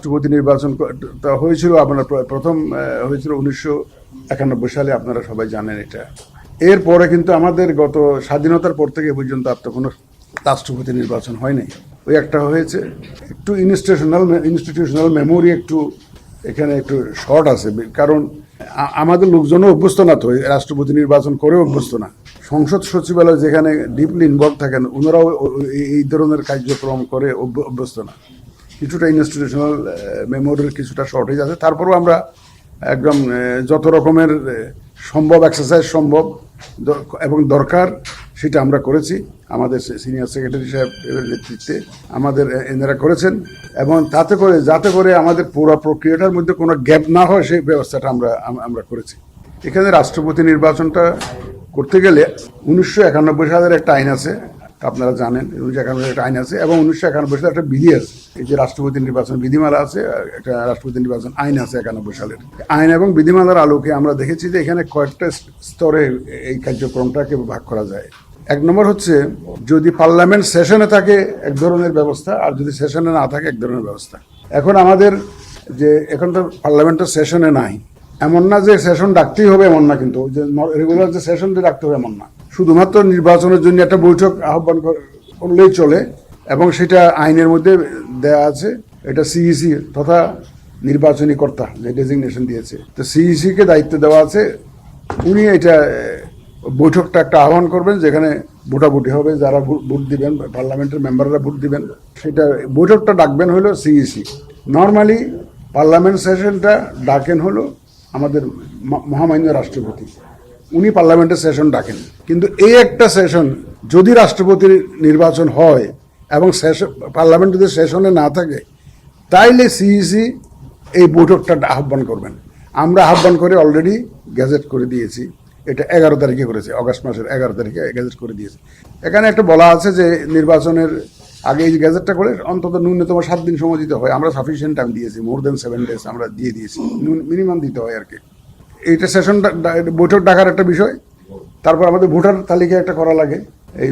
রাষ্ট্রপতি নির্বাচন হয়েছিল আপনার প্রথম হয়েছিল 1991 সালে, আপনারা সবাই জানেন এটা। এরপরে কিন্তু আমাদের গত স্বাধীনতার পর থেকে পর্যন্ত আর তো কোনো রাষ্ট্রপতি নির্বাচন হয় নাই। ওই একটা হয়েছে, একটু ইনস্টিটিউশনাল মেমোরি একটু এখানে একটু শর্ট আছে, কারণ আমাদের লোকজনও অভ্যস্ত না তো রাষ্ট্রপতি নির্বাচন করেও অভ্যস্ত না। সংসদ সচিবালয় যেখানে ডিপলি ইনভলভ থাকেন ওনারাও এই ধরনের কার্যক্রম করে অভ্যস্ত না। কিছুটা ইনস্টিটিউশনাল মেমোরির কিছুটা শর্টেজ আছে। তারপরেও আমরা একদম যত রকমের সম্ভব এক্সারসাইজ সম্ভব এবং দরকার সেটা আমরা করেছি। আমাদের সিনিয়র সেক্রেটারি সাহেবের নেতৃত্বে আমাদের এনারা করেছেন, এবং যাতে করে আমাদের পুরো প্রক্রিয়াটার মধ্যে কোনো গ্যাপ না হয় সেই ব্যবস্থাটা আমরা করেছি। এখানে রাষ্ট্রপতি নির্বাচনটা করতে গেলে 1991 সালের একটা আইন আছে, আপনারা জানেন 1991 একটা আইন আছে, এবং 1991 সালে একটা বিধি আছে। এই যে রাষ্ট্রপতি নির্বাচন বিধিমালা আছে, একটা রাষ্ট্রপতি নির্বাচন আইন আছে 91 সালের। আইন এবং বিধিমালার আলোকে আমরা দেখেছি যে এখানে কয়েকটা স্তরে এই কার্যক্রমটাকে ভাগ করা যায়। এক নম্বর হচ্ছে, যদি পার্লামেন্ট সেশনে থাকে এক ধরনের ব্যবস্থা, আর যদি সেশনে না থাকে এক ধরনের ব্যবস্থা। এখন আমাদের যে এখন তো পার্লামেন্টের সেশনে নাই, এমন না যে সেশন ডাকতেই হবে এমন না, কিন্তু যে রেগুলার যে সেশন ডাকতে হবে এমন না। শুধুমাত্র নির্বাচনের জন্য একটা বৈঠক আহ্বান করলেই চলে, এবং সেটা আইনের মধ্যে দেয়া আছে। এটা সিইসি তথা নির্বাচনী কর্তা যে ডেজিগনেশন দিয়েছে, তো সিইসিকে দায়িত্ব দেওয়া আছে। উনি এটা বৈঠকটা একটা আহ্বান করবেন যেখানে ভোটাভুটি হবে, যারা ভোট দিবেন পার্লামেন্টের মেম্বাররা ভোট দিবেন, সেটা বৈঠকটা ডাকবেন হলো সিইসি। নর্মালি পার্লামেন্ট সেশনটা ডাকেন হলো আমাদের মহামান্য রাষ্ট্রপতি, উনি পার্লামেন্টের সেশন ডাকেন। কিন্তু এই একটা সেশন যদি রাষ্ট্রপতির নির্বাচন হয় এবং পার্লামেন্ট যদি সেশনে না থাকে, তাইলে সিইসি এই বৈঠকটা আহ্বান করবেন। আমরা আহ্বান করে অলরেডি গ্যাজেট করে দিয়েছি। এটা 11 তারিখে করেছে, অগাস্ট মাসের 11 তারিখে গ্যাজেট করে দিয়েছে। এখানে একটা বলা আছে যে নির্বাচনের আগে এই গ্যাজেটটা করে অন্তত ন্যূনতম 7 দিন সময় দিতে হয়। আমরা সাফিসিয়েন্ট টাইম দিয়েছি, মোর দেন 7 days আমরা দিয়ে দিয়েছি, মিনিমাম দিতে হয় আর কি। এইটা সেশন বৈঠক ডাকার একটা বিষয়। তারপর আমাদের ভোটার তালিকা একটা করা লাগে। এই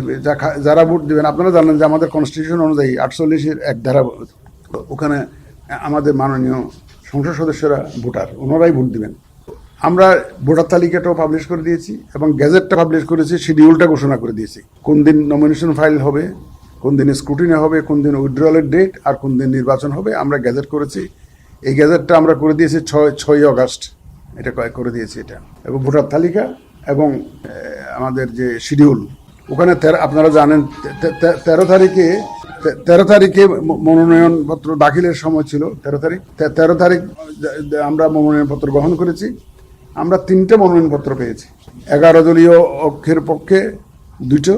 যারা ভোট দিবেন, আপনারা জানেন যে আমাদের কনস্টিটিউশন অনুযায়ী 48-এর 1 ধারা, ওখানে আমাদের মাননীয় সংসদ সদস্যরা ভোটার, ওনারাই ভোট দিবেন। আমরা ভোটার তালিকাটাও পাবলিশ করে দিয়েছি এবং গ্যাজেটটা পাবলিশ করেছি, শিডিউলটা ঘোষণা করে দিয়েছি। কোন দিন নমিনেশন ফাইল হবে, কোন দিন স্ক্রুটিনি হবে, কোন দিন উইথড্রয়ালের ডেট, আর কোন দিন নির্বাচন হবে আমরা গ্যাজেট করেছি। এই গ্যাজেটটা আমরা করে দিয়েছি 6 অগাস্ট, এটা করে দিয়েছি এটা। এবং ভোটার তালিকা এবং আমাদের যে শিডিউল, ওখানে আপনারা জানেন 13 তারিখে মনোনয়নপত্র দাখিলের সময় ছিল। 13 তারিখ আমরা মনোনয়নপত্র গ্রহণ করেছি। আমরা 3টে মনোনয়নপত্র পেয়েছি। 11 দলীয় অক্ষের পক্ষে 2টো,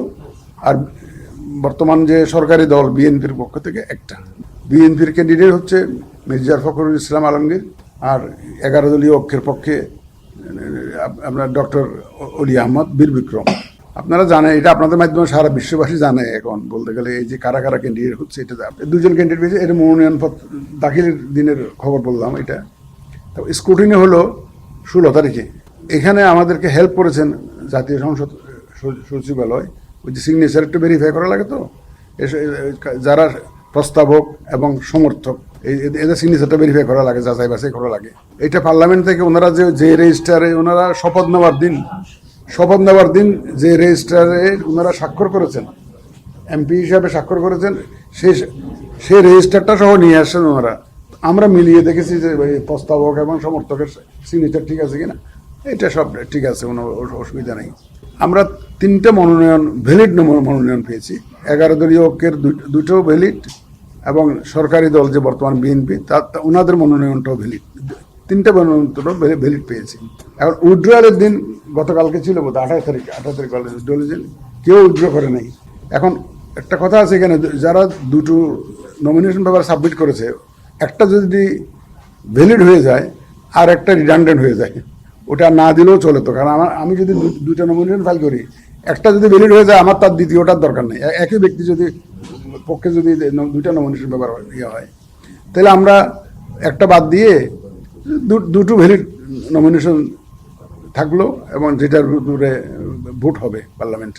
আর বর্তমান যে সরকারি দল বিএনপির পক্ষ থেকে 1টা। বিএনপির ক্যান্ডিডেট হচ্ছে মির্জা ফখরুল ইসলাম আলমগীর, আর 11 দলীয় অক্ষের পক্ষে আপনার ডক্টর অলি আহমদ বীর বিক্রম। আপনারা জানেন, এটা আপনাদের মাধ্যমে সারা বিশ্ববাসী জানে এখন বলতে গেলে, এই যে কারা কারা ক্যান্ডিডেট হচ্ছে এটা 2জন ক্যান্ডিডেট পেয়েছে। এটা মনোনয়নপত্র দাখিলের দিনের খবর বললাম এটা। তো স্ক্রুটিনি হলো 16 তারিখে। এখানে আমাদেরকে হেল্প করেছেন জাতীয় সংসদ সচিবালয়। ওই যে সিগনেচার একটু ভেরিফাই করা লাগে, তো যারা প্রস্তাবক এবং সমর্থক এদের সিগনেচারটা ভেরিফাই করা লাগে, যাচাই বাছাই করা লাগে। এটা পার্লামেন্ট থেকে ওনারা যে রেজিস্টারে ওনারা শপথ নেওয়ার দিন যে রেজিস্টারে ওনারা স্বাক্ষর করেছেন, এমপি হিসাবে স্বাক্ষর করেছেন, সেই রেজিস্টারটা সহ নিয়ে আসছেন ওনারা। আমরা মিলিয়ে দেখেছি যে প্রস্তাবক এবং সমর্থকের সিগনেচার ঠিক আছে কিনা, এটা সব ঠিক আছে, কোনো অসুবিধা নেই। আমরা 3টে ভ্যালিড মনোনয়ন পেয়েছি। 11 দলীয় ঐক্যের 2টো ভ্যালিড, এবং সরকারি দল যে বর্তমান বিএনপি ওনাদের মনোনয়নটাও ভ্যালিড। 3টে মনোনয়নপত্র ভ্যালিড পেয়েছি। এখন উইথড্রয়ালের দিন গতকালকে ছিল বোধ 28 তারিখ উইথড্রয়ালের দিন কেউ উইথড্র করে নাই। এখন একটা কথা আছে এখানে, যারা 2টো নমিনেশন পেপার সাবমিট করেছে, একটা যদি ভ্যালিড হয়ে যায় আর একটা রিডান্ডেন্ট হয়ে যায়, ওটা না দিলেও চলে। তো কারণ আমি যদি 2টা নমিনেশন ফাইল করি, একটা যদি ভ্যালিড হয়ে যায়, আমার তার দ্বিতীয়টার দরকার নেই। একই ব্যক্তি যদি পক্ষে যদি 2টা নমিনেশন পেপার হয়, তাহলে আমরা একটা বাদ দিয়ে 2টো ভ্যালিড নমিনেশন থাকলো, এবং যেটার উপরে ভোট হবে পার্লামেন্টে।